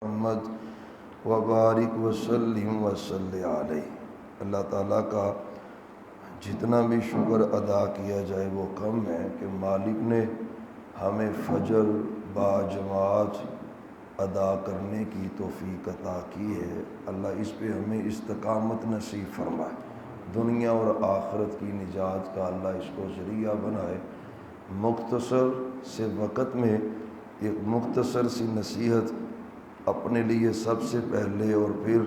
محمد وبارک وسلم وصلی علیہ۔ اللہ تعالیٰ کا جتنا بھی شکر ادا کیا جائے وہ کم ہے کہ مالک نے ہمیں فجر باجماعت ادا کرنے کی توفیق عطا کی ہے۔ اللہ اس پہ ہمیں استقامت نصیب فرمائے، دنیا اور آخرت کی نجات کا اللہ اس کو ذریعہ بنائے۔ مختصر سے وقت میں ایک مختصر سی نصیحت اپنے لیے سب سے پہلے اور پھر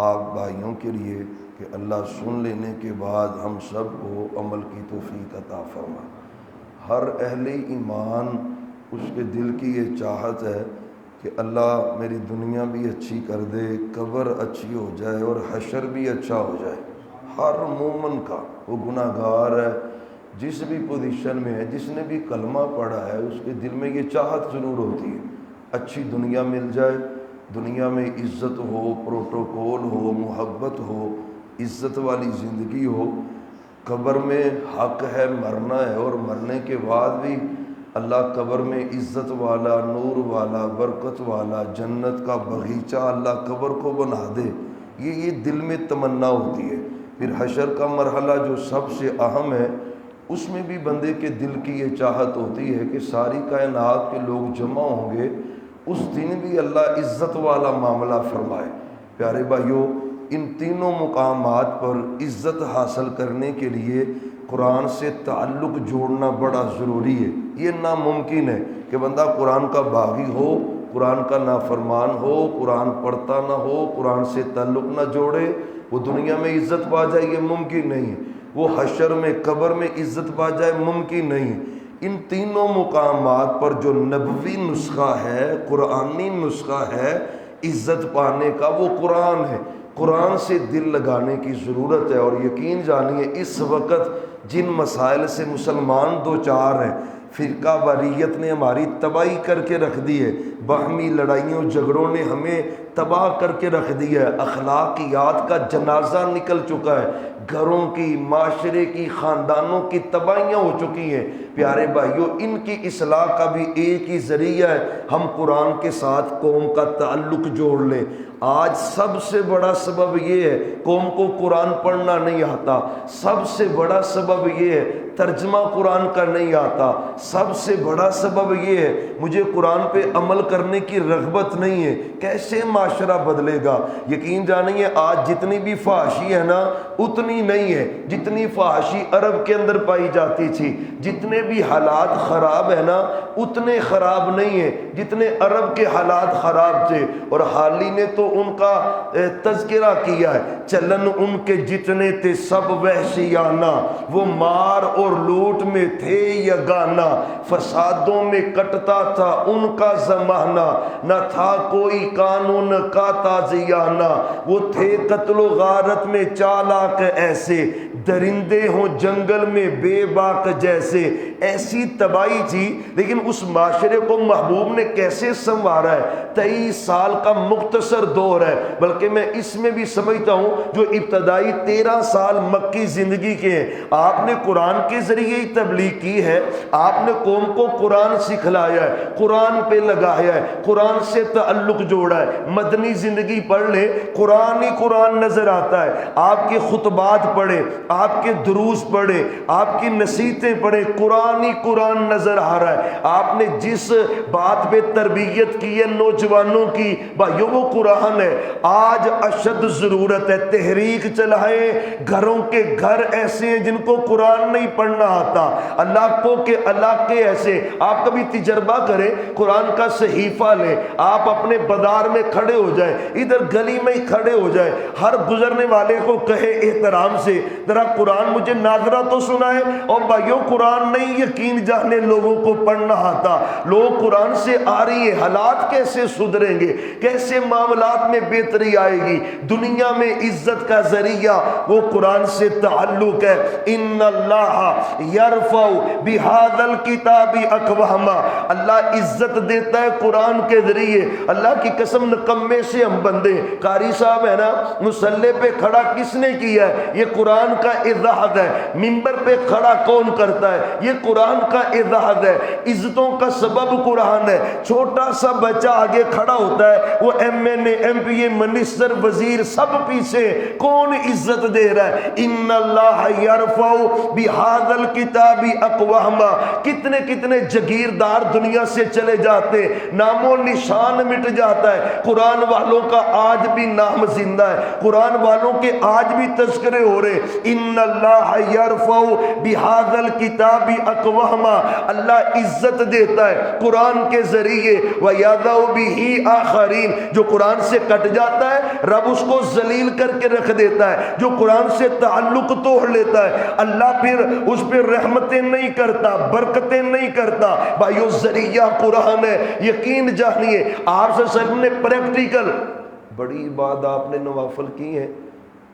آپ بھائیوں کے لیے کہ اللہ سن لینے کے بعد ہم سب کو عمل کی توفیق عطا فرمائے۔ ہر اہل ایمان اس کے دل کی یہ چاہت ہے کہ اللہ میری دنیا بھی اچھی کر دے، قبر اچھی ہو جائے اور حشر بھی اچھا ہو جائے۔ ہر مومن کا، وہ گناہ گار ہے، جس بھی پوزیشن میں ہے، جس نے بھی کلمہ پڑھا ہے، اس کے دل میں یہ چاہت ضرور ہوتی ہے اچھی دنیا مل جائے، دنیا میں عزت ہو، پروٹوکول ہو، محبت ہو، عزت والی زندگی ہو۔ قبر میں حق ہے، مرنا ہے، اور مرنے کے بعد بھی اللہ قبر میں عزت والا، نور والا، برکت والا، جنت کا باغیچہ اللہ قبر کو بنا دے، یہ دل میں تمنا ہوتی ہے۔ پھر حشر کا مرحلہ جو سب سے اہم ہے، اس میں بھی بندے کے دل کی یہ چاہت ہوتی ہے کہ ساری کائنات کے لوگ جمع ہوں گے، اس دن بھی اللہ عزت والا معاملہ فرمائے۔ پیارے بھائیوں، ان تینوں مقامات پر عزت حاصل کرنے کے لیے قرآن سے تعلق جوڑنا بڑا ضروری ہے۔ یہ ناممکن ہے کہ بندہ قرآن کا باغی ہو، قرآن کا نافرمان ہو، قرآن پڑھتا نہ ہو، قرآن سے تعلق نہ جوڑے، وہ دنیا میں عزت پا جائے، یہ ممکن نہیں ہے۔ وہ حشر میں، قبر میں عزت پا جائے، ممکن نہیں ہے۔ ان تینوں مقامات پر جو نبوی نسخہ ہے، قرآنی نسخہ ہے عزت پانے کا، وہ قرآن ہے۔ قرآن سے دل لگانے کی ضرورت ہے، اور یقین جانیے اس وقت جن مسائل سے مسلمان دو چار ہیں، فرقہ واریت نے ہماری تباہی کر کے رکھ دی ہے، باہمی لڑائیوں جھگڑوں نے ہمیں تباہ کر کے رکھ دی ہے، اخلاقیات کا جنازہ نکل چکا ہے، گھروں کی، معاشرے کی، خاندانوں کی تباہیاں ہو چکی ہیں۔ پیارے بھائیوں، ان کی اصلاح کا بھی ایک ہی ذریعہ ہے، ہم قرآن کے ساتھ قوم کا تعلق جوڑ لیں۔ آج سب سے بڑا سبب یہ ہے قوم کو قرآن پڑھنا نہیں آتا، سب سے بڑا سبب یہ ہے ترجمہ قرآن کا نہیں آتا، سب سے بڑا سبب یہ ہے مجھے قرآن پہ عمل کرنے کی رغبت نہیں ہے۔ کیسے معاشرہ بدلے گا؟ یقین جانیے آج جتنی بھی فحاشی ہے نا، اتنی نہیں ہے جتنی فحاشی عرب کے اندر پائی جاتی تھی۔ جتنے بھی حالات خراب ہے نا، اتنے خراب نہیں ہیں جتنے عرب کے حالات خراب تھے، اور حالی نے تو ان کا تذکرہ کیا ہے۔ چلن ان کے جتنے تھے سب وحشیانہ، وہ مار اور لوٹ میں تھے یگانہ، فسادوں میں کٹتا تھا ان کا زمانہ، نہ تھا کوئی قانون کا تازیانہ، وہ تھے قتل و غارت میں چالاک ایسے، درندے ہوں جنگل میں بے باک جیسے۔ ایسی تباہی تھی، لیکن اس معاشرے کو محبوب نے کیسے سنوارا ہے۔ 23 سال کا مختصر دور ہے، بلکہ میں اس میں بھی سمجھتا ہوں جو ابتدائی 13 سال مکی زندگی کے ہیں، آپ نے قرآن کے ذریعے ہی تبلیغ کی ہے، آپ نے قوم کو قرآن سکھلایا ہے، قرآن پہ لگایا ہے، قرآن سے تعلق جوڑا ہے۔ مدنی زندگی پڑھ لے، قرآن ہی قرآن نظر آتا ہے۔ آپ کے خطبات پڑھے، آپ کے دروس پڑھے، آپ کی نصیحتیں پڑھے، قرآن ہی قرآن نظر آ رہا ہے۔ آپ نے جس بات پہ تربیت کی ہے نوجوانوں کی، بھائیوں وہ قرآن ہے۔ آج اشد ضرورت ہے تحریک چلائیں، گھروں کے گھر ایسے ہیں جن کو قرآن نہیں پڑھنا آتا، علاقوں کے علاقے ایسے۔ آپ کبھی تجربہ کریں، قرآن کا صحیفہ لیں، آپ اپنے بازار میں کھڑے ہو جائیں، ادھر گلی میں ہی کھڑے ہو جائیں، ہر گزرنے والے کو کہے احترام سے ذرا قرآن مجھے ناظرہ تو سنائے۔ اور بھائیوں قرآن نہیں یقین جانے لوگوں کو پڑھنا آتا، لوگ قرآن سے آ رہی ہے، حالات کیسے سدھریں گے، کیسے معاملات میں بہتری آئے گی، دنیا میں عزت کا ذریعہ وہ قرآن سے تعلق ہے۔ ان اللہ یرفع بہذا الکتاب اقواما، اللہ عزت دیتا ہے قرآن کے ذریعے۔ اللہ کی قسم نکمے سے ہم بندے، قاری صاحب ہے نا، مصلی پہ کھڑا کس نے کیا ہے؟ یہ قرآن کا اعزاز ہے۔ منبر پہ کھڑا کون کرتا ہے؟ یہ قرآن کا اعزاز ہے، عزتوں کا سبب قرآن ہے۔ چھوٹا سا بچہ آگے کھڑا ہوتا ہے، وہ ایم این اے، ایم پی اے، منسٹر، وزیر سب پیچھے، کون عزت دے رہا ہے؟ ان اللہ یرفع بہذا الکتاب اقواما، کتنے کتنے جگیردار دنیا سے چلے جاتے، نام و نشان مٹ جاتا ہے، قرآن والوں کا آج بھی نام زندہ ہے، قرآن والوں کے آج بھی تذکرے ہو رہے۔ ان اللہ یرفع بہذا الکتاب اقواما، اللہ عزت دیتا ہے قرآن کے ذریعے، وَيَضَعُ بِهِ آخرین، جو قرآن سے کٹ جاتا ہے رب اس کو ذلیل کر کے رکھ دیتا ہے، جو قرآن سے تعلق توڑ لیتا ہے اللہ پھر اس پہ رحمتیں نہیں کرتا، برکتیں نہیں کرتا۔ بھائیو ذریعہ قرآن ہے، یقین جانیے۔ آپ سے سب نے پریکٹیکل بڑی بات آپ نے نوافل کی ہیں،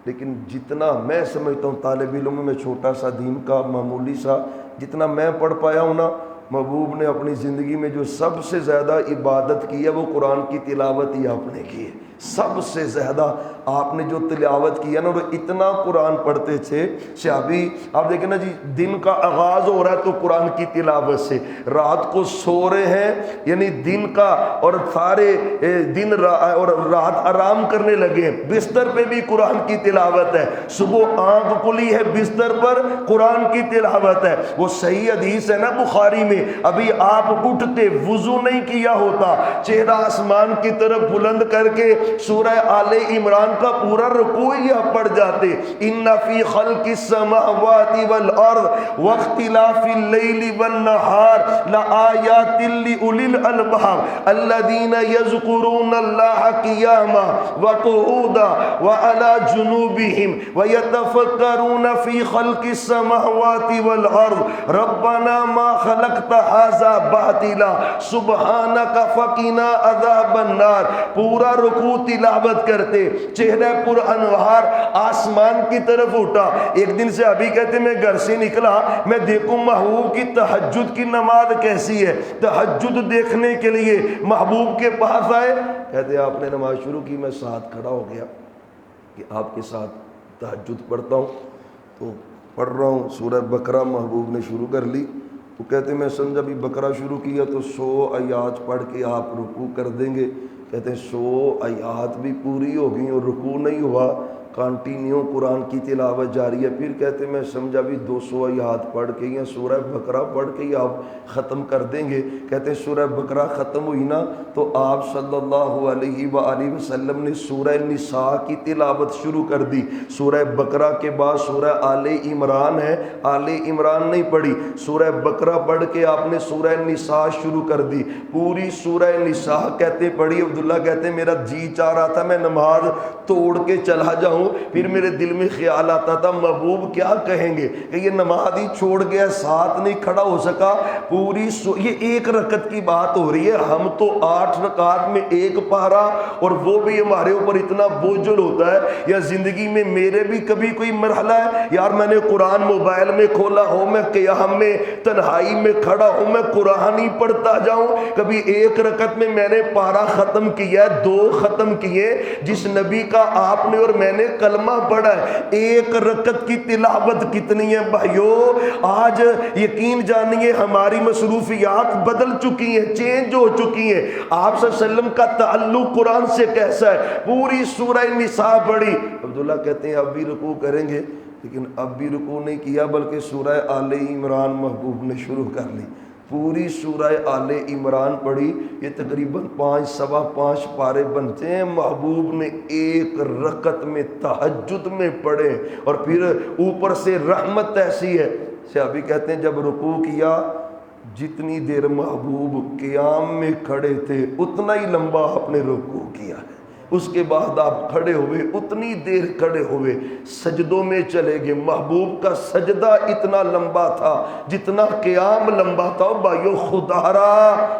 لیکن جتنا میں سمجھتا ہوں طالب علم میں چھوٹا سا دین کا معمولی سا جتنا میں پڑھ پایا ہوں نا، محبوب نے اپنی زندگی میں جو سب سے زیادہ عبادت کی ہے وہ قرآن کی تلاوت ہی آپ نے کی ہے۔ سب سے زیادہ آپ نے جو تلاوت کی ہے نا، وہ اتنا قرآن پڑھتے تھے صحابی۔ آپ دیکھیں نا جی، دن کا آغاز ہو رہا ہے تو قرآن کی تلاوت سے، رات کو سو رہے ہیں یعنی دن کا، اور سارے دن اور رات آرام کرنے لگے، بستر پہ بھی قرآن کی تلاوت ہے، صبح آنکھ کھلی ہے بستر پر قرآن کی تلاوت ہے۔ وہ صحیح حدیث ہے نا بخاری میں، ابھی آپ اٹھتے وضو نہیں کیا ہوتا، چہرہ آسمان کی طرف بلند کر کے سورہ آل عمران کا پورا رکوع یہ پڑھ جاتے۔ ان فی خلق السماوات والارض واختلاف اللیل والنہار لآیات لأولی الالباب الذین یذکرون اللہ قیاما وقعودا وعلی جنوبہم ویتفکرون فی خلق السماوات والارض ربنا ما خلقت ھذا باطلا سبحانک فقنا عذاب النار۔ پورا رکوع تلاوت کرتے، چہرہ پر انوار آسمان کی طرف اٹھا۔ ایک دن سے ابھی کہتے میں گھر سے نکلا، میں دیکھوں محبوب کی تہجد کی نماز کیسی ہے، تہجد دیکھنے کے لیے محبوب کے پاس آئے، کہتے آپ نے نماز شروع کی، میں ساتھ کھڑا ہو گیا کہ آپ کے ساتھ تہجد پڑھتا ہوں، تو پڑھ رہا ہوں سورہ بقرہ محبوب نے شروع کر لی، تو کہتے میں سمجھا بھی بقرہ شروع کیا تو 100 آیات پڑھ کے آپ رکوع کر دیں گے، کہتے ہیں 100 آیات بھی پوری ہو گئی اور رکوع نہیں ہوا، کنٹینیو قرآن کی تلاوت جاری ہے۔ پھر کہتے ہیں میں سمجھا بھی 200 آیات پڑھ کے یا سورہ بقرہ پڑھ کے ہی آپ ختم کر دیں گے، کہتے ہیں سورہ بقرہ ختم ہوئی نا تو آپ صلی اللہ علیہ وآلہ وسلم نے سورہ نساء کی تلاوت شروع کر دی۔ سورہ بقرہ کے بعد سورہ آل عمران ہے، آل عمران نہیں پڑھی، سورہ بقرہ پڑھ کے آپ نے سورہ نساء شروع کر دی، پوری سورہ نساء کہتے پڑھی۔ عبداللہ کہتے میرا جی چاہ رہا تھا میں نماز توڑ کے چلا جاؤں، پھر میرے دل میں خیال آتا تھا محبوب کیا کہیں گے کہ یہ نماز ہی چھوڑ گیا، ساتھ نہیں کھڑا ہو سکا۔ پوری یہ ایک رکعت کی بات ہو رہی ہے، ہم تو 8 رکعت میں ایک پارا، اور وہ بھی ہمارے اوپر اتنا بوجھل ہوتا ہے۔ یا زندگی میں میرے بھی کبھی کوئی مرحلہ ہے یار میں نے قرآن موبائل میں کھولا ہو، میں قیام میں تنہائی میں کھڑا ہوں، میں قرآن ہی پڑھتا جاؤں، کبھی ایک رکعت میں میں نے پارا ختم کیا ہے، 2 ختم کیے، جس نبی کا آپ نے اور میں نے کلمہ پڑھا ہے۔ ایک رکعت کی تلاوت کتنی ہے بھائیو؟ آج یقین جانیے ہماری مصروفیات بدل چکی ہیں، چینج ہو چکی ہیں۔ آپ صلی اللہ علیہ وسلم کا تعلق قرآن سے کیسا ہے؟ پوری سورہ نساء پڑھی۔ عبداللہ کہتے ہیں اب بھی رکوع کریں گے، لیکن اب بھی رکوع نہیں کیا بلکہ سورہ آل عمران محبوب نے شروع کر لی، پوری سورہ آل عمران پڑھی۔ یہ تقریباً 5 سوا 5 پارے بنتے ہیں، محبوب نے ایک رکعت میں تہجد میں پڑھے، اور پھر اوپر سے رحمت ایسی ہے۔ صحابی کہتے ہیں جب رکوع کیا، جتنی دیر محبوب قیام میں کھڑے تھے اتنا ہی لمبا آپ نے رکوع کیا ہے، اس کے بعد آپ کھڑے ہوئے اتنی دیر کھڑے ہوئے، سجدوں میں چلے گئے، محبوب کا سجدہ اتنا لمبا تھا جتنا قیام لمبا تھا۔ بھائیو خدا را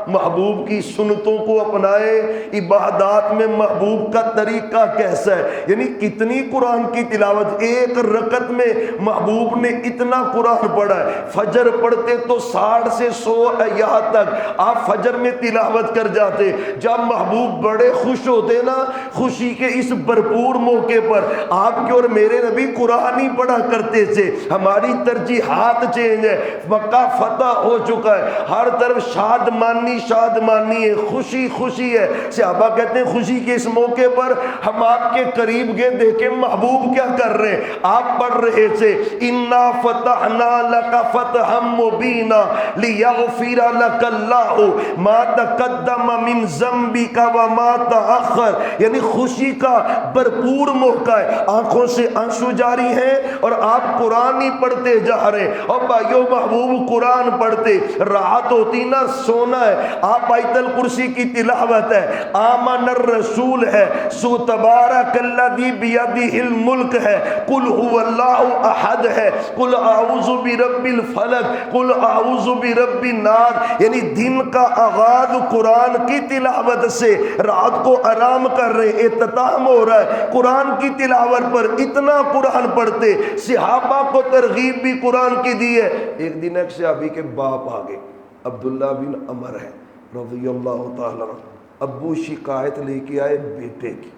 محبوب کی سنتوں کو اپنائے، عبادات میں محبوب کا طریقہ کیسا ہے، یعنی کتنی قرآن کی تلاوت ایک رکعت میں محبوب نے اتنا قرآن پڑھا ہے۔ فجر پڑھتے تو 60 سے 100 آیات تک آپ فجر میں تلاوت کر جاتے۔ جب محبوب بڑے خوش ہوتے نا خوشی کے اس بھرپور موقع پر آپ کے اور میرے نبی قرآن ہی پڑھا کرتے تھے. ہماری ترجیحات چینج ہے. مکہ فتح ہو چکا ہے, ہر طرف شادمانی شادمانی ہے, خوشی خوشی ہے. صحابہ کہتے ہیں خوشی کے اس موقع پر ہم آپ کے قریب گئے, دیکھیں محبوب کیا کر رہے ہیں. آپ پڑھ رہے تھے انا فتحنا لک فتحا مبینا لیغفر لک اللہ ما تقدم من ذنبک وما تأخر. یعنی خوشی کا بھرپور موقع ہے, آنکھوں سے آنسو جاری ہیں اور آپ قرآن ہی پڑھتے جا رہے. اور بھائیو محبوب قرآن پڑھتے, راحت ہوتی نا, سونا ہے. آپ آیت الکرسی کی تلاوت ہے, آمن الرسول ہے, سو تبارک الذی بیدہ الملک ہے, قل هو اللہ احد ہے, قل اعوذ برب الفلق, قل اعوذ برب الناس. یعنی دن کا آغاز قرآن کی تلاوت سے, رات کو آرام کر رہے, اختتام ہو رہا ہے قرآن کی تلاوت پر. اتنا قرآن پڑھتے. صحابہ کو ترغیب بھی قرآن کی دی ہے. ایک دن ایک صحابی کے باپ آگے, عبداللہ بن عمر ہے رضی اللہ تعالیٰ عنہ. ابو شکایت لے کے آئے بیٹے کی.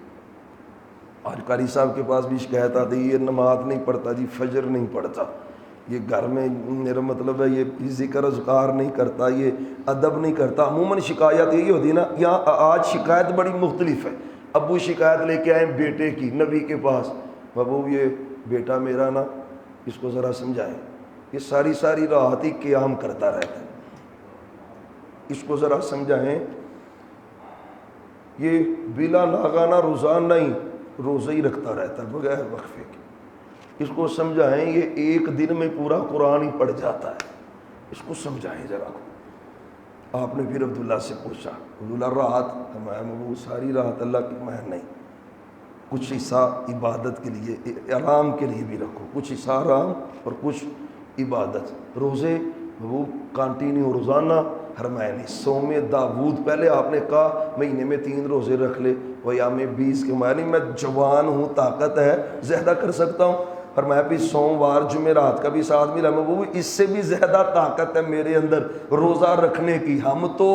آج قاری صاحب کے پاس بھی شکایت آتی ہے, یہ نماز نہیں پڑھتا جی, فجر نہیں پڑھتا, یہ گھر میں, میرا مطلب ہے یہ ذکر اذکار نہیں کرتا, یہ ادب نہیں کرتا. عموماً شکایت یہی ہوتی ہے نا. یہاں آج شکایت بڑی مختلف ہے. ابو شکایت لے کے آئے بیٹے کی نبی کے پاس, ابو یہ بیٹا میرا نا, اس کو ذرا سمجھائیں, یہ ساری ساری رات ہی قیام کرتا رہتا ہے, اس کو ذرا سمجھائیں, یہ بلا ناغانہ روزانہ ہی روزہ ہی رکھتا رہتا ہے بغیر وقفے کے, اس کو سمجھائیں, یہ ایک دن میں پورا قرآن ہی پڑھ جاتا ہے, اس کو سمجھائیں ذرا. آپ نے پھر عبداللہ سے پوچھا, عبداللہ رات, وہ ساری رات اللہ کی مہر نہیں, کچھ حصہ عبادت کے لیے, آرام کے لیے بھی رکھو, کچھ حصہ آرام اور کچھ عبادت. روزے وہ کنٹینیو روزانہ فرمایا نہیں. سوم داود, پہلے آپ نے کہا مہینے میں 3 روزے رکھ لے, وہ یا میں 20 کے معنی میں جوان ہوں, طاقت ہے, زیادہ کر سکتا ہوں. فرمایا بھی سوموار جمعرات کا بھی ساتھ ملا, میں وہ اس سے بھی زیادہ طاقت ہے میرے اندر روزہ رکھنے کی. ہم تو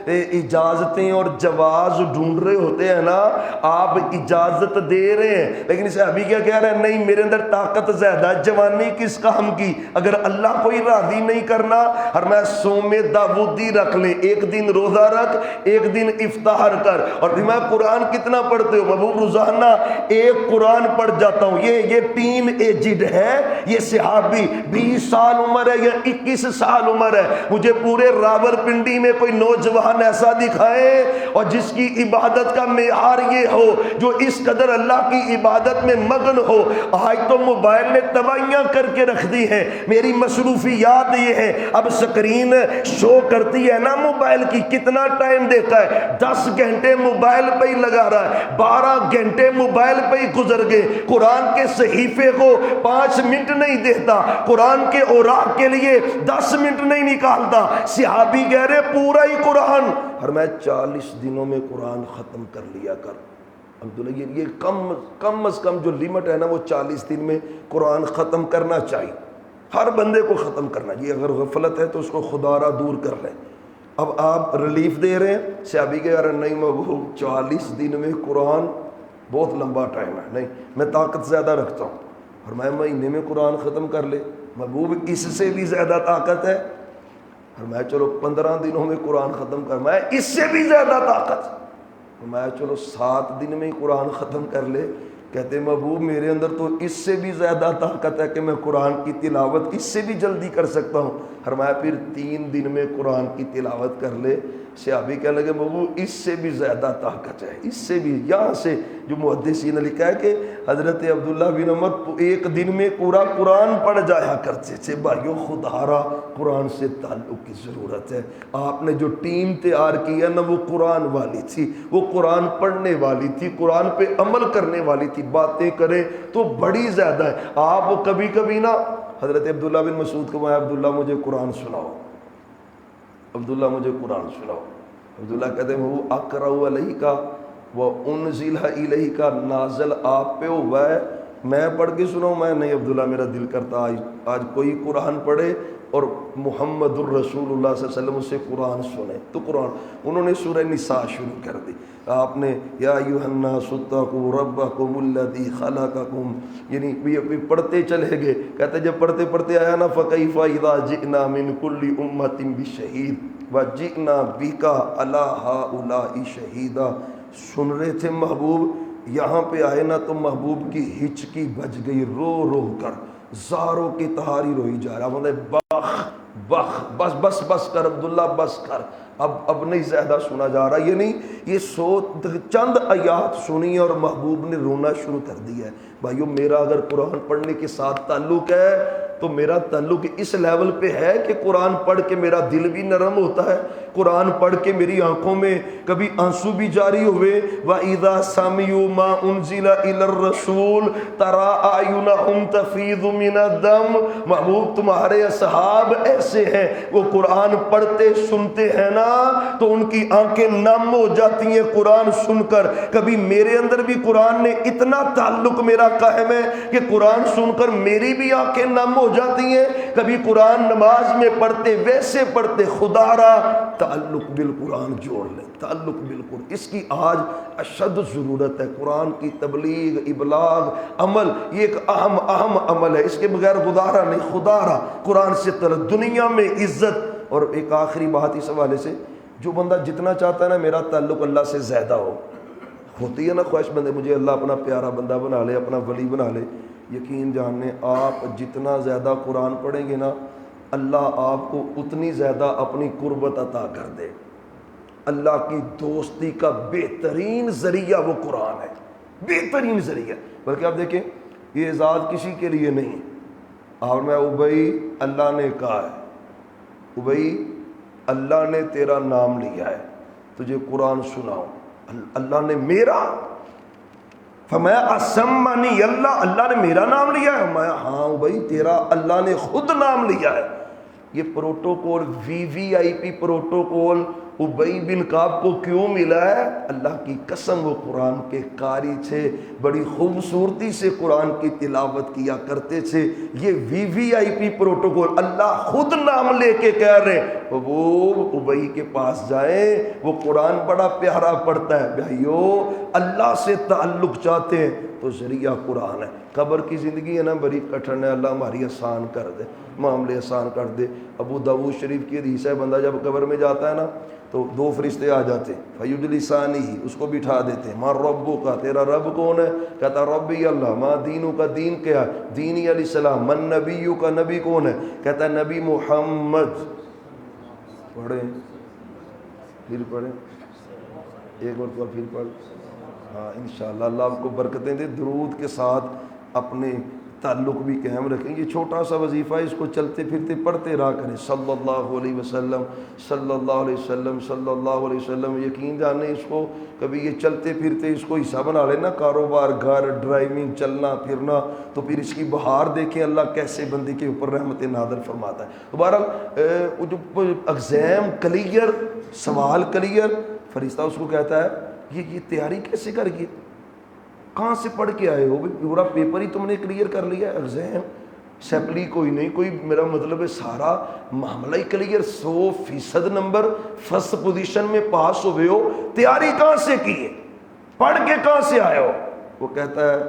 اجازتیں اور جواز ڈھونڈ رہے ہوتے ہیں نا, آپ اجازت دے رہے ہیں, لیکن صحابی کیا کہہ رہے ہیں, نہیں میرے اندر طاقت زیادہ ہے, جوانی کس کام کی, اگر اللہ کوئی راضی نہیں کرنا. فرمایا سوم داودی رکھ لے, ایک دن روزہ رکھ, ایک دن افطار کر. اور پھر میں قرآن کتنا پڑھتے ہو, محبوب روزانہ ایک قرآن پڑھ جاتا ہوں. یہ 3 ایجڈ ہے, یہ صحابی 20 سال عمر ہے یا 21 سال عمر ہے. مجھے پورے راول پنڈی میں کوئی نوجوان ایسا دکھائے اور جس کی عبادت کا معیار یہ ہو, جو اس قدر اللہ کی عبادت میں مگن ہو. آج تو موبائل نے تباہیاں کر کے رکھ دی ہیں. میری مصروفیات یہ ہے, اب سکرین شو کرتی ہے نا موبائل کی, کتنا ٹائم دیتا ہے, 10 گھنٹے موبائل پہ ہی لگا رہا ہے, 12 گھنٹے موبائل پہ ہی گزر گئے. قرآن کے صحیفے کو 5 منٹ نہیں دیتا, قرآن کے اوراق کے لیے 10 منٹ نہیں نکالتا. صحابی کہہ رہے پورا ہی قرآن, اور میں 40 دنوں میں قرآن ختم کر لیا کر. عبداللہ یہ کم از کم جو لمٹ ہے نا, وہ 40 دن میں قرآن ختم کرنا چاہیے, ہر بندے کو ختم کرنا چاہیے. اگر غفلت ہے تو اس کو خدا را دور کر لیں. اب آپ ریلیف دے رہے ہیں, صحابی کہہ رہے نہیں محبوب 40 دن میں قرآن بہت لمبا ٹائم ہے, نہیں میں طاقت زیادہ رکھتا ہوں. اور میں مہینے میں قرآن ختم کر لے, محبوب اس سے بھی زیادہ طاقت ہے. اور میں چلو 15 دنوں میں قرآن ختم کر, میں اس سے بھی زیادہ طاقت. میں چلو 7 دن میں قرآن ختم کر لے. کہتے محبوب میرے اندر تو اس سے بھی زیادہ طاقت ہے کہ میں قرآن کی تلاوت اس سے بھی جلدی کر سکتا ہوں. فرمایا پھر 3 دن میں قرآن کی تلاوت کر لے. صحابی کہنے لگے محبوب اس سے بھی زیادہ طاقت ہے, اس سے بھی. یہاں سے جو محدثین نے لکھا ہے کہ حضرت عبداللہ بن عمر ایک دن میں پورا قرآن پڑھ جایا کرتے تھے. بھائیو خدا را قرآن سے تعلق کی ضرورت ہے. آپ نے جو ٹیم تیار کی ہے نا, وہ قرآن والی تھی, وہ قرآن پڑھنے والی تھی, قرآن پہ عمل کرنے والی تھی. باتیں کریں تو بڑی زیادہ ہے. آپ کبھی کبھی نا, حضرت عبداللہ بن مسعود کو میں, عبداللہ مجھے قرآن سناؤ, عبداللہ مجھے قرآن سناؤ. عبداللہ کہتے ہیں وہ اقرأ علیک و انزل الیک, نازل آپ پہ ہوا ہے, میں پڑھ کے سناؤں. میں نہیں عبداللہ, میرا دل کرتا آج کوئی قرآن پڑھے اور محمد الرسول اللہ صلی اللہ علیہ وسلم سے قرآن سنے تو قرآن انہوں نے سورہ نساء شروع کر دی. آپ نے یا ایھا الناس اتقوا ربکم الذی خلقکم، یعنی یہ پڑھتے چلے گئے. کہتے جب پڑھتے پڑھتے آیا نا فکیف اذا جئنا من کل امۃ بشہید وجئنا بک علی ہؤلاء شہیدا. سن رہے تھے محبوب، یہاں پہ آئے نا تو محبوب کی ہچکی بج گئی، رو رو کر زاروں کی تہاری روئی جا رہا. مطلب بس بس بس کر عبداللہ، بس کر، اب نہیں زیادہ سنا جا رہا. یہ نہیں، یہ چند آیات سنی اور محبوب نے رونا شروع کر دیا ہے. بھائیو میرا اگر قرآن پڑھنے کے ساتھ تعلق ہے تو میرا تعلق اس لیول پہ ہے کہ قرآن پڑھ کے میرا دل بھی نرم ہوتا ہے، قرآن پڑھ کے میری آنکھوں میں کبھی آنسو بھی جاری ہوئے. وَإِذَا سَمِعُوا مَا أُنزِلَ إِلَى الرَّسُولِ تَرَىٰ أَعْيُنَهُمْ تَفِيضُ مِنَ الدَّمْعِ. محبوب تمہارے اصحاب ایسے ہیں، وہ قرآن پڑھتے سنتے ہیں نا تو ان کی آنکھیں نم ہو جاتی ہیں قرآن سن کر. کبھی میرے اندر بھی قرآن نے اتنا تعلق میرا قائم ہے کہ قرآن سن کر میری بھی آنکھیں نم ہو جاتی ہیں. کبھی قرآن نماز میں پڑھتے ویسے پڑھتے خدا را تعلق بالقرآن جوڑ لیں، تعلق بالقرآن. اس کی آج اشد ضرورت ہے. قرآن کی تبلیغ، ابلاغ، عمل، یہ ایک اہم عمل ہے، اس کے بغیر گزارا نہیں. خدا را قرآن سے طلب دنیا میں عزت. اور ایک آخری بات اس حوالے سے، جو بندہ جتنا چاہتا ہے نا میرا تعلق اللہ سے زیادہ ہو، ہوتی ہے نا خواہش بندے مجھے اللہ اپنا پیارا بندہ بنا لے، اپنا ولی بنا لے. یقین جاننے آپ جتنا زیادہ قرآن پڑھیں گے نا اللہ آپ کو اتنی زیادہ اپنی قربت عطا کر دے. اللہ کی دوستی کا بہترین ذریعہ وہ قرآن ہے، بہترین ذریعہ. بلکہ آپ دیکھیں یہ اعزاز کسی کے لیے نہیں. اور میں ابئی اللہ نے کہا ہے، ابئی اللہ نے تیرا نام لیا ہے، تجھے قرآن سناؤ. اللہ نے میرا فرمایا اسمنی اللہ نے میرا نام لیا ہے. میں ہاں بھائی تیرا اللہ نے خود نام لیا ہے. یہ پروٹوکول وی آئی پی پروٹوکول ابئی بن کعب کو کیوں ملا ہے؟ اللہ کی قسم وہ قرآن کے قاری تھے، بڑی خوبصورتی سے قرآن کی تلاوت کیا کرتے تھے. یہ وی آئی پی پروٹوکول اللہ خود نام لے کے کہہ رہے وہ ابئی کے پاس جائیں، وہ قرآن بڑا پیارا پڑھتا ہے. بھائیو اللہ سے تعلق چاہتے ہیں تو ذریعہ قرآن ہے. قبر کی زندگی ہے نا بڑی کٹھن ہے، اللہ ہماری آسان کر دے، معاملے آسان کر دے. ابو داؤد شریف کی حدیث ہے، بندہ جب قبر میں جاتا ہے نا تو دو فرشتے آ جاتے، فیجلسانی ہی اس کو بٹھا دیتے. ماں ربو کا تیرا رب کون ہے؟ کہتا ربی اللہ. ماں دینوں کا دین کیا ہے؟ دینی علیہ السلام. من نبیوں کا نبی کون ہے؟ کہتا ہے نبی محمد. پڑھیں پھر پڑھیں ایک مرتبہ پھر پڑھ. ہاں انشاءاللہ اللہ آپ کو برکتیں دے. درود کے ساتھ اپنے تعلق بھی قائم رکھیں. یہ چھوٹا سا وظیفہ ہے، اس کو چلتے پھرتے پڑھتے رہا کریں. صلی اللہ علیہ وسلم، صلی اللہ علیہ وسلم، صلی اللہ علیہ وسلم. یقین جانے اس کو کبھی یہ چلتے پھرتے اس کو حصہ بنا لینا، کاروبار، گھر، ڈرائیونگ، چلنا پھرنا، تو پھر اس کی بہار دیکھیں اللہ کیسے بندے کے اوپر رحمت نازل فرماتا ہے. بہرحال جو ایگزام کلیئر، سوال کلیئر، فرشتہ اس کو کہتا ہے یہ تیاری کیسے کر گئی، کہاں سے پڑھ کے آئے ہو؟ پورا پیپر ہی تم نے کلیئر کر لیا، ایگزام سیپلی کوئی نہیں، کوئی میرا مطلب ہے سارا معاملہ ہی کلیئر، 100% نمبر، فرسٹ پوزیشن میں پاس ہوئے ہو. تیاری کہاں سے کی ہے، پڑھ کے کہاں سے آئے ہو؟ وہ کہتا ہے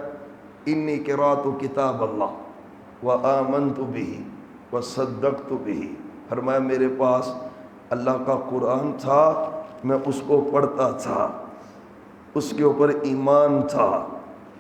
انی قرأت کتاب اللہ وآمنت بہ وصدقت بہ. فرمایا میرے پاس اللہ کا قرآن تھا، میں اس کو پڑھتا تھا، اس کے اوپر ایمان تھا،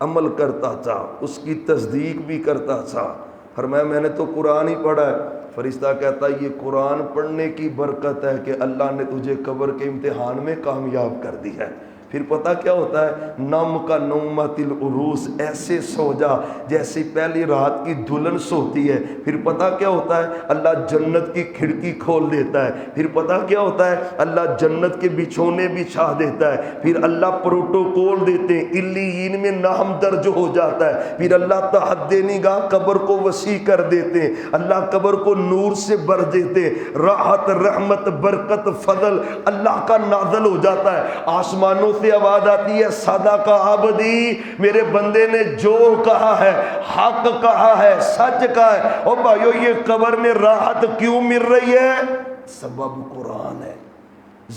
عمل کرتا تھا، اس کی تصدیق بھی کرتا تھا. فرمایا میں نے تو قرآن ہی پڑھا ہے. فرشتہ کہتا ہے یہ قرآن پڑھنے کی برکت ہے کہ اللہ نے تجھے قبر کے امتحان میں کامیاب کر دی ہے. پھر پتہ کیا ہوتا ہے؟ نم کا نومت العروس، ایسے سو جا جیسے پہلی رات کی دلہن سوتی ہے. پھر پتہ کیا ہوتا ہے؟ اللہ جنت کی کھڑکی کھول دیتا ہے. پھر پتہ کیا ہوتا ہے؟ اللہ جنت کے بچھونے بچھا دیتا ہے. پھر اللہ پروٹوکول دیتے ہیں، علیین میں نام درج ہو جاتا ہے. پھر اللہ تحد نگاہ قبر کو وسیع کر دیتے ہیں، اللہ قبر کو نور سے بھر دیتے ہیں. راحت، رحمت، برکت، فضل اللہ کا نازل ہو جاتا ہے. آسمانوں پستے آواز آتی ہے صدق عبدی، میرے بندے نے جو کہا ہے حق کہا ہے، سچ کہا ہے۔ او بھائیو یہ قبر میں راحت کیوں مل رہی ہے؟ سبب قرآن ہے،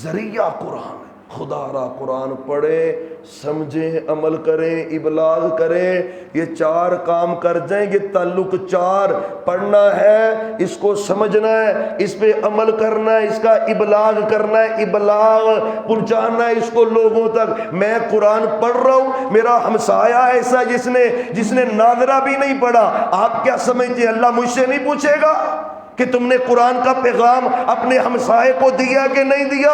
ذریعہ قرآن ہے۔ خدا را قرآن پڑھیں، سمجھیں، عمل کریں، ابلاغ کریں، یہ چار کام کر جائیں۔ یہ تعلق چار، پڑھنا ہے، اس کو سمجھنا ہے، اس پہ عمل کرنا ہے، اس کا ابلاغ کرنا ہے، ابلاغ پہنچانا ہے اس کو لوگوں تک۔ میں قرآن پڑھ رہا ہوں، میرا ہمسایہ ایسا جس نے ناظرہ بھی نہیں پڑھا، آپ کیا سمجھتے ہیں اللہ مجھ سے نہیں پوچھے گا کہ تم نے قرآن کا پیغام اپنے ہمسائے کو دیا کہ نہیں دیا؟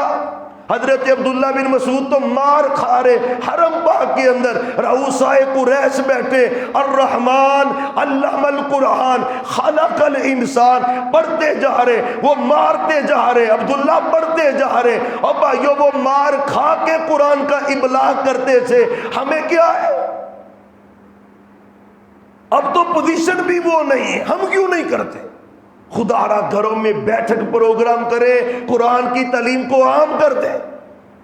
حضرت عبداللہ بن مسعود تو مار کھا رہے حرم پاک کے اندر، رؤسائے قریش بیٹھے، الرحمن علم القرآن خلق الانسان پڑھتے جا رہے، وہ مارتے جا رہے، عبداللہ پڑھتے جا رہے، اور بھائیو وہ مار کھا کے قرآن کا ابلاغ کرتے تھے۔ ہمیں کیا ہے؟ اب تو پوزیشن بھی وہ نہیں ہے، ہم کیوں نہیں کرتے؟ خدا را گھروں میں بیٹھک پروگرام کرے، قرآن کی تعلیم کو عام کر دے،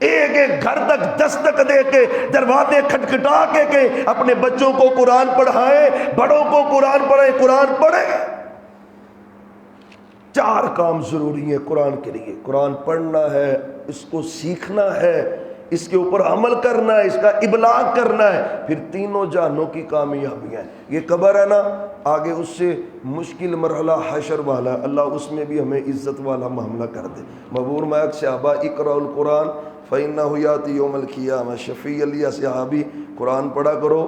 ایک ایک گھر تک دستک دے کے، دروازے کھٹکھٹا کے اپنے بچوں کو قرآن پڑھائیں، بڑوں کو قرآن پڑھائیں، قرآن پڑھیں۔ چار کام ضروری ہیں قرآن کے لیے، قرآن پڑھنا ہے، اس کو سیکھنا ہے، اس کے اوپر عمل کرنا ہے، اس کا ابلاغ کرنا ہے، پھر تینوں جہانوں کی کامیابیاں ہیں۔ یہ قبر ہے نا، آگے اس سے مشکل مرحلہ حشر والا ہے، اللہ اس میں بھی ہمیں عزت والا معاملہ کر دے۔ مبور مائک صحابہ اقرأ القرآن فإنہ یأتی یوم القیامہ، شفیع علیہ صحابی قرآن پڑھا کرو،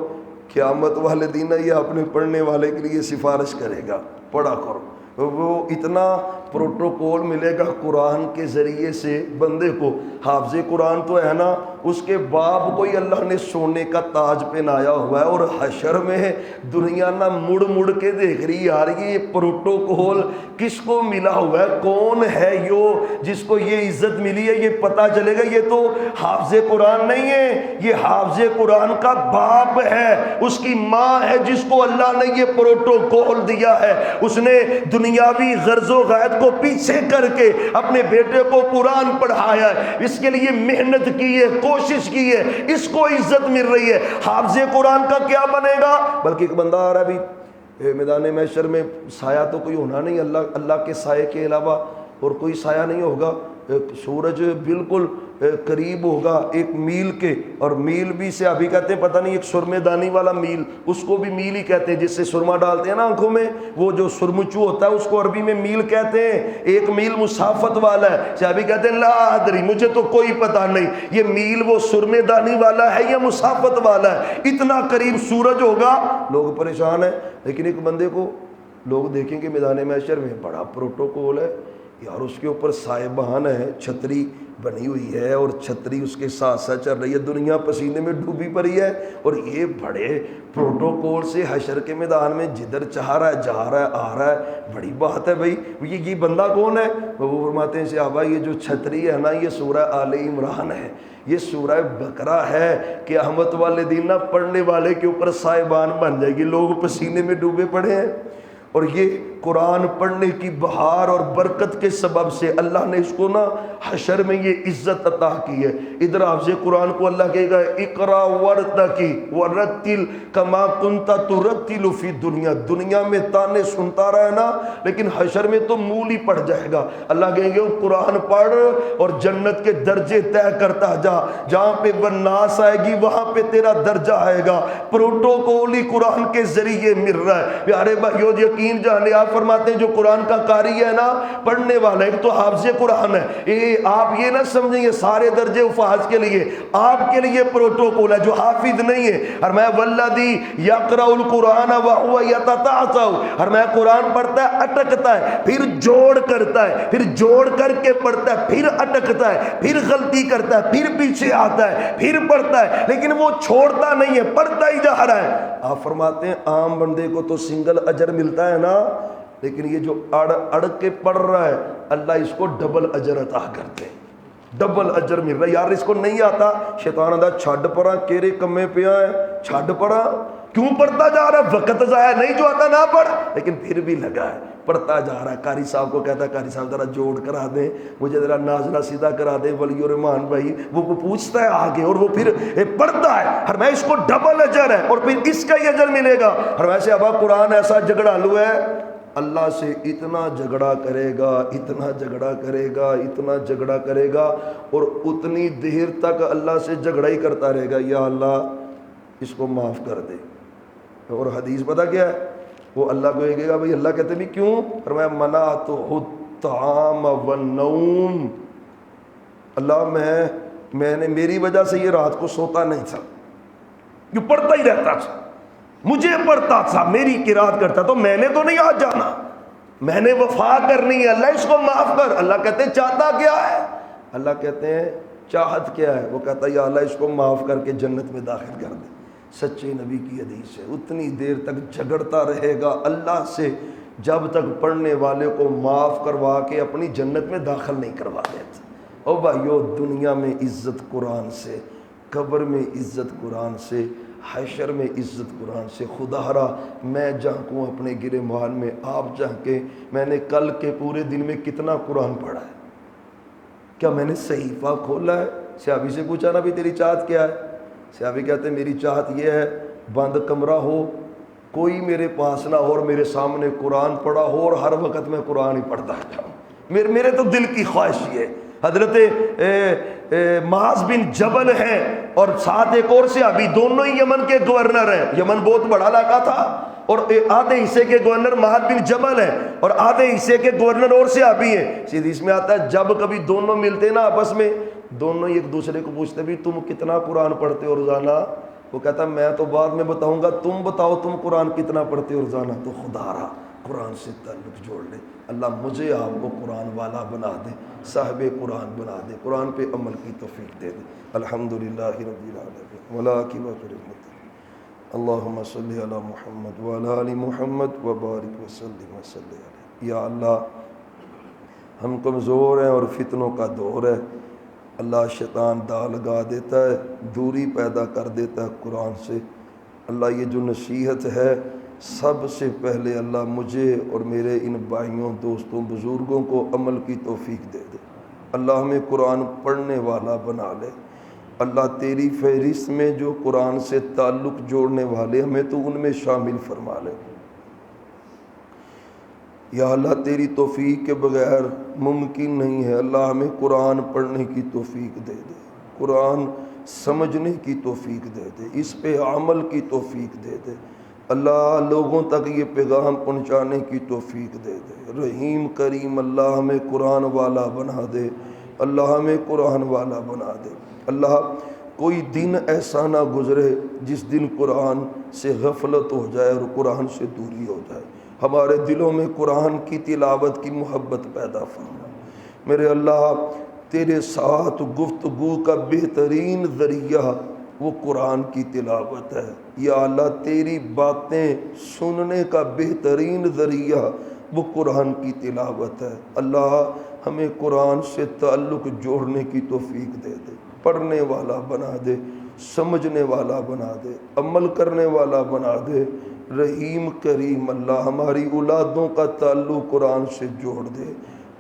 قیامت والے دن یہ اپنے پڑھنے والے کے لیے سفارش کرے گا، پڑھا کرو۔ وہ اتنا پروٹوکول ملے گا قرآن کے ذریعے سے بندے کو۔ حافظ قرآن تو ہے نا، اس کے باپ کو ہی اللہ نے سونے کا تاج پہنایا ہوا ہے، اور حشر میں دنیا نہ مڑ مڑ کے دیکھ رہی یار یہ پروٹوکول کس کو ملا ہوا ہے، کون ہے جس کو یہ عزت ملی ہے، یہ پتہ چلے گا۔ یہ تو حافظ قرآن نہیں ہے، یہ حافظ قرآن کا باپ ہے، اس کی ماں ہے جس کو اللہ نے یہ پروٹوکول دیا ہے۔ اس نے دنیاوی غرض و غائط کو پیچھے کر کے اپنے بیٹے کو قرآن پڑھایا ہے، اس کے لیے محنت کی ہے، کوشش کی ہے، اس کو عزت مل رہی ہے۔ حافظ قرآن کا کیا بنے گا؟ بلکہ ایک بندہ آ رہا ہے بھی میدان محشر میں، سایہ تو کوئی ہونا نہیں اللہ کے سائے کے علاوہ اور کوئی سایہ نہیں ہوگا، سورج بالکل قریب ہوگا ایک میل کے، اور میل بھی سے ابھی کہتے ہیں پتہ نہیں ایک سرمے دانی والا میل، اس کو بھی میل ہی کہتے ہیں، جس سے سرما ڈالتے ہیں نا آنکھوں میں، وہ جو سرمچو ہوتا ہے اس کو عربی میں میل کہتے ہیں۔ ایک میل مسافت والا ہے، صحابی کہتے ہیں لا ادری، مجھے تو کوئی پتہ نہیں یہ میل وہ سرمے دانی والا ہے یا مسافت والا ہے، اتنا قریب سورج ہوگا۔ لوگ پریشان ہیں، لیکن ایک بندے کو لوگ دیکھیں کہ میدان محشر میں بڑا پروٹوکول ہے یار، اس کے اوپر صاحبان ہے، چھتری بنی ہوئی ہے اور چھتری اس کے ساتھ ساتھ چل رہی ہے، دنیا پسینے میں ڈوبی پڑی ہے، اور یہ بڑے پروٹوکول سے حشر کے میدان میں جدھر چاہ رہا ہے جا رہا ہے آ رہا ہے، بڑی بات ہے بھائی۔ یہ بندہ کون ہے؟ وہ فرماتے ہیں صحابہ یہ جو چھتری ہے نا، یہ سورہ آل عمران ہے، یہ سورہ بقرہ ہے، قیامت والے دن نہ پڑھنے والے کے اوپر صاحبان بن جائے گی، لوگ پسینے میں ڈوبے پڑے ہیں۔ اور یہ قرآن پڑھنے کی بہار اور برکت کے سبب سے اللہ نے اس کو نا حشر میں یہ عزت عطا کی ہے۔ ادھر حافظ قرآن کو اللہ کہے گا اقرا ورتقی ورتل کما کنت ترتل فی دنیا، دنیا میں تانے سنتا رہا نا، لیکن حشر میں تو مول ہی پڑ جائے گا۔ اللہ کہیں گے قرآن پڑھ اور جنت کے درجے طے کرتا جا، جہاں پہ والناس آئے گی وہاں پہ تیرا درجہ آئے گا۔ پروٹوکول ہی قرآن کے ذریعے مل رہا ہے۔ پیارے بھائیو یقین جانے، آپ فرماتے ہیں جو قرآن کا قاری ہے نا، پڑھنے والا، ایک تو حافظ قرآن ہے، آپ یہ نہ سمجھیں یہ سارے درجے حفاظ کے لیے، آپ کے لیے پروٹوکول ہے۔ جو حافظ نہیں ہے، اور میں والذی یقرأ القرآن وهو یتتعتع، اور میں قرآن پڑھتا ہے اٹکتا ہے، پھر جوڑ کرتا ہے، پھر جوڑ کر کے پڑھتا ہے، پھر اٹکتا ہے، پھر غلطی کرتا ہے، پھر پیچھے آتا ہے، پھر پڑھتا ہے، لیکن وہ چھوڑتا نہیں ہے، پڑھتا ہی جا رہا ہے۔ آپ فرماتے ہیں عام بندے کو تو سنگل اجر ملتا ہے نا، لیکن یہ جو اڑ کے پڑھ رہا ہے اللہ اس کو ڈبل اجر عطا کرتے ہیں، ڈبل اجر مل رہا ہے۔ یار اس کو نہیں آتا، شیطان آدھا چھڈ پڑا کیرے کمے پیا ہے، چھڈ پڑا کیوں پڑھتا جا رہا ہے، وقت ضائع نہیں، جو آتا نہ پڑھ، لیکن پھر بھی لگا ہے۔ پڑھتا جا رہا ہے، قاری صاحب کو کہتا ہے قاری صاحب ذرا جوڑ کرا دیں، مجھے ذرا نازلہ سیدھا کرا دیں ولی الرحمان بھائی، وہ پوچھتا ہے آگے اور وہ پھر پڑھتا ہے، ہر میں اس کو ڈبل اجر ہے اور پھر اس کا ہی اجر ملے گا۔ ہر ویسے ابا قرآن ایسا جھگڑالو ہے، اللہ سے اتنا جھگڑا کرے گا، اتنا جھگڑا کرے گا، اتنا جھگڑا کرے گا، اور اتنی دیر تک اللہ سے جھگڑا ہی کرتا رہے گا، یا اللہ اس کو معاف کر دے۔ اور حدیث پتہ کیا ہے، وہ اللہ کو کہے گا بھائی، اللہ کہتے بھی کیوں؟ فرمایا منعتہ الطعام والنوم، اللہ میں نے میری وجہ سے یہ رات کو سوتا نہیں تھا، یہ پڑھتا ہی رہتا تھا، مجھے پڑھتا تھا، میری قرات کرتا، تو میں نے تو نہیں آج جانا، میں نے وفا کرنی ہے، اللہ اس کو معاف کر۔ اللہ کہتے ہیں چاہتا کیا ہے؟ اللہ کہتے ہیں چاہت کیا ہے؟ وہ کہتا ہے یا اللہ اس کو معاف کر کے جنت میں داخل کر دے۔ سچے نبی کی حدیث ہے، اتنی دیر تک جھگڑتا رہے گا اللہ سے جب تک پڑھنے والے کو معاف کروا کے اپنی جنت میں داخل نہیں کروا دیتا۔ او بھائیو، دنیا میں عزت قرآن سے، قبر میں عزت قرآن سے، حشر میں عزت قرآن سے۔ خدا را میں جھانکوں اپنے گریبان میں، آپ جھانکیں میں نے کل کے پورے دن میں کتنا قرآن پڑھا ہے، کیا میں نے صحیفہ کھولا ہے؟ صحابی سے پوچھا نا بھی تیری چاہت کیا ہے؟ صحابی کہتے ہیں میری چاہت یہ ہے بند کمرہ ہو، کوئی میرے پاس نہ ہو اور میرے سامنے قرآن پڑھا ہو اور ہر وقت میں قرآن ہی پڑھتا جاؤں، میرے تو دل کی خواہش یہ ہے۔ حضرت معاذ بن جبل ہیں اور ساتھ ایک اور صحابی، دونوں ہی یمن کے گورنر ہیں، یمن بہت بڑا علاقہ تھا اور آدھے حصے کے گورنر معاذ بن جبل ہیں اور آدھے حصے کے گورنر اور صحابی ہیں۔ حدیث میں آتا ہے جب کبھی دونوں ملتے نا آپس میں، دونوں ہی ایک دوسرے کو پوچھتے بھی تم کتنا قرآن پڑھتے ہو روزانہ؟ وہ کہتا میں تو بعد میں بتاؤں گا، تم بتاؤ تم قرآن کتنا پڑھتے ہو روزانہ؟ تو خدا را قرآن سے تعلق جوڑ لے، اللہ مجھے آپ کو قرآن والا بنا دے، صاحب قرآن بنا دے، قرآن پہ عمل کی توفیق دے دے۔ الحمدللہ رب العالمین والعاقبۃ للمتقین، اللہم صلی علی محمد وعلی آل محمد وبارک وسلم وصلی علیہ۔ یا اللہ ہم کمزور ہیں اور فتنوں کا دور ہے، اللہ شیطان دا لگا دیتا ہے، دوری پیدا کر دیتا ہے قرآن سے۔ اللہ یہ جو نصیحت ہے سب سے پہلے اللہ مجھے اور میرے ان بھائیوں دوستوں بزرگوں کو عمل کی توفیق دے دے، اللہ ہمیں قرآن پڑھنے والا بنا لے۔ اللہ تیری فہرست میں جو قرآن سے تعلق جوڑنے والے ہمیں تو ان میں شامل فرما لے۔ یا اللہ تیری توفیق کے بغیر ممکن نہیں ہے، اللہ ہمیں قرآن پڑھنے کی توفیق دے دے، قرآن سمجھنے کی توفیق دے دے، اس پہ عمل کی توفیق دے دے، اللہ لوگوں تک یہ پیغام پہنچانے کی توفیق دے دے۔ رحیم کریم اللہ ہمیں قرآن والا بنا دے، اللہ ہمیں قرآن والا بنا دے۔ اللہ کوئی دن ایسا نہ گزرے جس دن قرآن سے غفلت ہو جائے اور قرآن سے دوری ہو جائے، ہمارے دلوں میں قرآن کی تلاوت کی محبت پیدا فرما۔ میرے اللہ تیرے ساتھ گفتگو کا بہترین ذریعہ وہ قرآن کی تلاوت ہے، یا اللہ تیری باتیں سننے کا بہترین ذریعہ وہ قرآن کی تلاوت ہے۔ اللہ ہمیں قرآن سے تعلق جوڑنے کی توفیق دے دے، پڑھنے والا بنا دے، سمجھنے والا بنا دے، عمل کرنے والا بنا دے۔ رحیم کریم اللہ ہماری اولادوں کا تعلق قرآن سے جوڑ دے،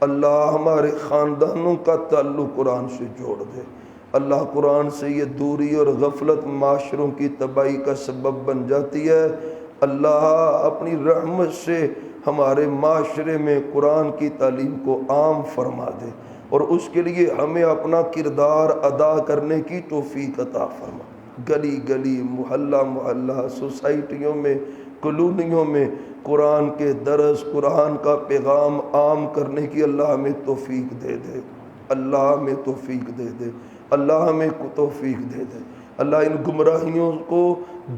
اللہ ہمارے خاندانوں کا تعلق قرآن سے جوڑ دے۔ اللہ قرآن سے یہ دوری اور غفلت معاشروں کی تباہی کا سبب بن جاتی ہے، اللہ اپنی رحمت سے ہمارے معاشرے میں قرآن کی تعلیم کو عام فرما دے اور اس کے لیے ہمیں اپنا کردار ادا کرنے کی توفیق عطا فرما۔ گلی گلی محلہ محلہ سوسائٹیوں میں کالونیوں میں قرآن کے درس قرآن کا پیغام عام کرنے کی اللہ ہمیں توفیق دے دے، اللہ ہمیں توفیق دے دے، اللہ ہمیں توفیق دے دے۔ اللہ ان گمراہیوں کو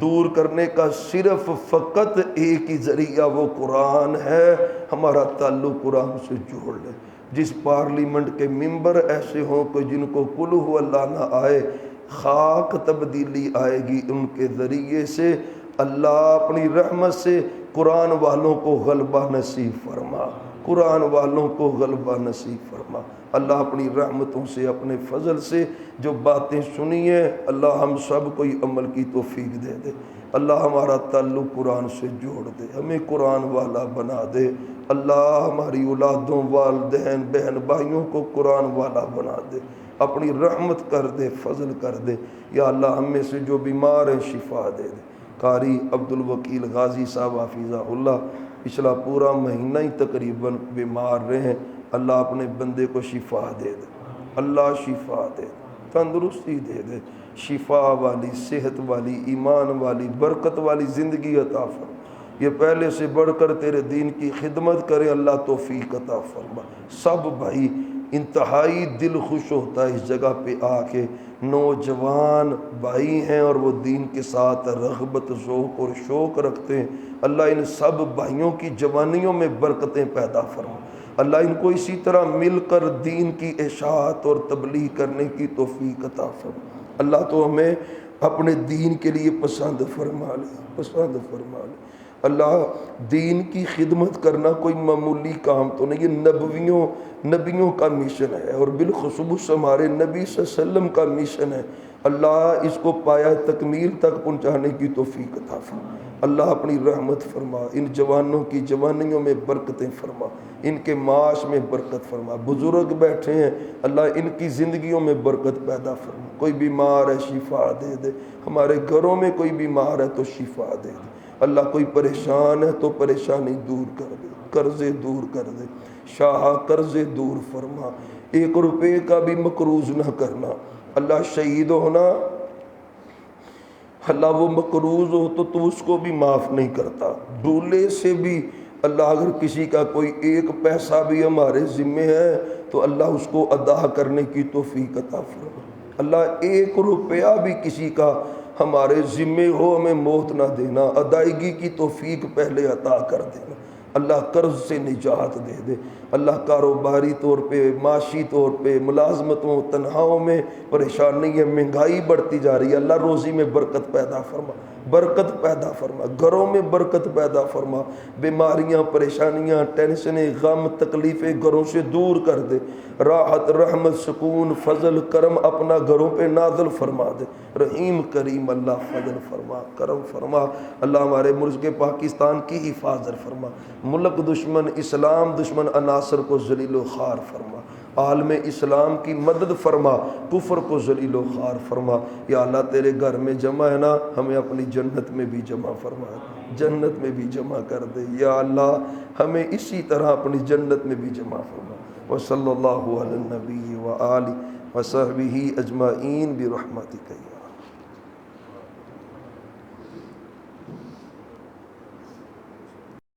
دور کرنے کا صرف فقط ایک ہی ذریعہ وہ قرآن ہے، ہمارا تعلق قرآن سے جوڑ لے۔ جس پارلیمنٹ کے ممبر ایسے ہوں کہ جن کو قل ہو اللہ نہ آئے، خاک تبدیلی آئے گی ان کے ذریعے سے، اللہ اپنی رحمت سے قرآن والوں کو غلبہ نصیب فرما۔ قرآن والوں کو غلبہ نصیب فرما اللہ، اپنی رحمتوں سے اپنے فضل سے جو باتیں سنی ہیں اللہ ہم سب کو عمل کی توفیق دے دے اللہ، ہمارا تعلق قرآن سے جوڑ دے، ہمیں قرآن والا بنا دے اللہ، ہماری اولادوں والدین بہن بھائیوں کو قرآن والا بنا دے، اپنی رحمت کر دے، فضل کر دے یا اللہ، ہم میں سے جو بیمار ہیں شفا دے دے۔ قاری عبدالوکیل غازی صاحب حفظہ اللہ پچھلا پورا مہینہ ہی تقریباً بیمار رہے ہیں، اللہ اپنے بندے کو شفا دے دے اللہ، شفا دے دے، تندرستی دے دے، شفا والی، صحت والی، ایمان والی، برکت والی زندگی عطا فرما، یہ پہلے سے بڑھ کر تیرے دین کی خدمت کرے اللہ، توفیق عطا فرما۔ سب بھائی انتہائی دل خوش ہوتا ہے اس جگہ پہ آ کے، نوجوان بھائی ہیں اور وہ دین کے ساتھ رغبت، ذوق اور شوق رکھتے ہیں اللہ، ان سب بھائیوں کی جوانیوں میں برکتیں پیدا فرما اللہ، ان کو اسی طرح مل کر دین کی اشاعت اور تبلیغ کرنے کی توفیق عطا فرما اللہ، تو ہمیں اپنے دین کے لیے پسند فرما لے، پسند فرما لے اللہ، دین کی خدمت کرنا کوئی معمولی کام تو نہیں، یہ نبیوں کا مشن ہے اور بالخصوص ہمارے نبی صلی اللہ علیہ وسلم کا مشن ہے اللہ، اس کو پایا تکمیل تک پہنچانے کی توفیق عطا فرما اللہ، اپنی رحمت فرما، ان جوانوں کی جوانیوں میں برکتیں فرما، ان کے معاش میں برکت فرما، بزرگ بیٹھے ہیں اللہ، ان کی زندگیوں میں برکت پیدا فرما، کوئی بیمار ہے شفا دے دے، ہمارے گھروں میں کوئی بیمار ہے تو شفا دے دے اللہ، کوئی پریشان ہے تو پریشانی دور کر دے، قرضے دور کر دے شاہ، قرضے دور فرما، 1 روپے کا بھی مقروض نہ کرنا اللہ، شہید ہونا اللہ وہ مقروض ہو تو اس کو بھی معاف نہیں کرتا، ڈولے سے بھی اللہ، اگر کسی کا کوئی 1 پیسہ بھی ہمارے ذمے ہے تو اللہ اس کو ادا کرنے کی توفیق عطا فرما اللہ، 1 روپیہ بھی کسی کا ہمارے ذمے ہو ہمیں موت نہ دینا، ادائیگی کی توفیق پہلے عطا کر دینا اللہ، قرض سے نجات دے دے اللہ، کاروباری طور پہ، معاشی طور پہ، ملازمتوں تنخواہوں میں پریشانی ہے، مہنگائی بڑھتی جا رہی ہے اللہ، روزی میں برکت پیدا فرما، برکت پیدا فرما، گھروں میں برکت پیدا فرما، بیماریاں، پریشانیاں، ٹینشنیں، غم، تکلیفیں گھروں سے دور کر دے، راحت، رحمت، سکون، فضل، کرم اپنا گھروں پہ نازل فرما دے، رحیم کریم اللہ، فضل فرما، کرم فرما اللہ، ہمارے ملک پاکستان کی حفاظت فرما، ملک دشمن، اسلام دشمن عناصر کو ذلیل و خوار فرما، عالم اسلام کی مدد فرما، کفر کو ذلیل و خوار فرما یا اللہ، تیرے گھر میں جمع ہے نا، ہمیں اپنی جنت میں بھی جمع فرما، جنت میں بھی جمع کر دے یا اللہ، ہمیں اسی طرح اپنی جنت میں بھی جمع فرما، وصلی اللہ علی النبی وآلہ وصحبہ اجمعین برحمتک۔